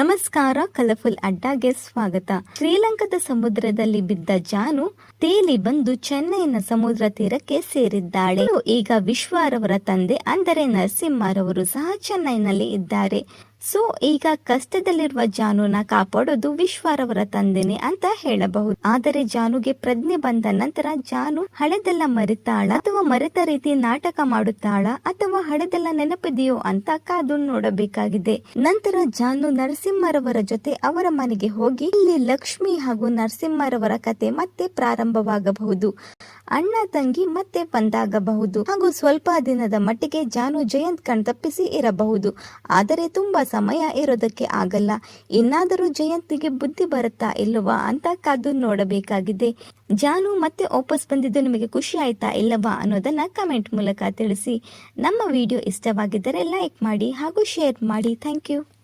ನಮಸ್ಕಾರ, ಕಲರ್ಫುಲ್ ಅಡ್ಡಾಗೆ ಸ್ವಾಗತ. ಶ್ರೀಲಂಕಾದ ಸಮುದ್ರದಲ್ಲಿ ಬಿದ್ದ ಜಾನು ತೇಲಿ ಬಂದು ಚೆನ್ನೈನ ಸಮುದ್ರ ತೀರಕ್ಕೆ ಸೇರಿದ್ದಾಳೆ. ಈಗ ವಿಶ್ವಾರವರ ತಂದೆ ಅಂದರೆ ನರಸಿಂಹರವರು ಸಹ ಚೆನ್ನೈನಲ್ಲಿ ಇದ್ದಾರೆ. ಸೊ ಈಗ ಕಷ್ಟದಲ್ಲಿರುವ ಜಾನುನ ಕಾಪಾಡೋದು ವಿಶ್ವಾರವರ ತಂದೆನೆ ಅಂತ ಹೇಳಬಹುದು. ಆದರೆ ಜಾನುಗೆ ಪ್ರಜ್ಞೆ ಬಂದ ನಂತರ ಜಾನು ಹಳೆದೆಲ್ಲ ಮರಿತಾಳ ಅಥವಾ ಮರೆತ ರೀತಿ ನಾಟಕ ಮಾಡುತ್ತಾಳ ಅಥವಾ ಹಳೆದೆಲ್ಲ ನೆನಪಿದೆಯೋ ಅಂತ ಕಾದು ನೋಡಬೇಕಾಗಿದೆ. ನಂತರ ಜಾನು ನರಸಿಂಹರವರ ಜೊತೆ ಅವರ ಮನೆಗೆ ಹೋಗಿ ಇಲ್ಲಿ ಲಕ್ಷ್ಮಿ ಹಾಗೂ ನರಸಿಂಹರವರ ಕತೆ ಮತ್ತೆ ಪ್ರಾರಂಭವಾಗಬಹುದು. ಅಣ್ಣ ತಂಗಿ ಮತ್ತೆ ಒಂದಾಗಬಹುದು ಹಾಗೂ ಸ್ವಲ್ಪ ದಿನದ ಮಟ್ಟಿಗೆ ಜಾನು ಜಯಂತ್ ಕಣ್ತಪ್ಪಿಸಿ ಇರಬಹುದು. ಆದರೆ ತುಂಬಾ ಸಮಯ ಇರೋದಕ್ಕೆ ಆಗಲ್ಲ. ಇನ್ನಾದರೂ ಜಯಂತ್ಗೆ ಬುದ್ಧಿ ಬರುತ್ತಾ ಇಲ್ಲವಾ ಅಂತ ಕಾದು ನೋಡಬೇಕಾಗಿದೆ. ಜಾನು ಮತ್ತೆ ವಾಪಸ್ ಬಂದಿದ್ದು ನಿಮಗೆ ಖುಷಿ ಆಯ್ತಾ ಇಲ್ಲವಾ ಅನ್ನೋದನ್ನ ಕಮೆಂಟ್ ಮೂಲಕ ತಿಳಿಸಿ. ನಮ್ಮ ವಿಡಿಯೋ ಇಷ್ಟವಾಗಿದ್ದರೆ ಲೈಕ್ ಮಾಡಿ ಹಾಗೂ ಶೇರ್ ಮಾಡಿ. Thank you.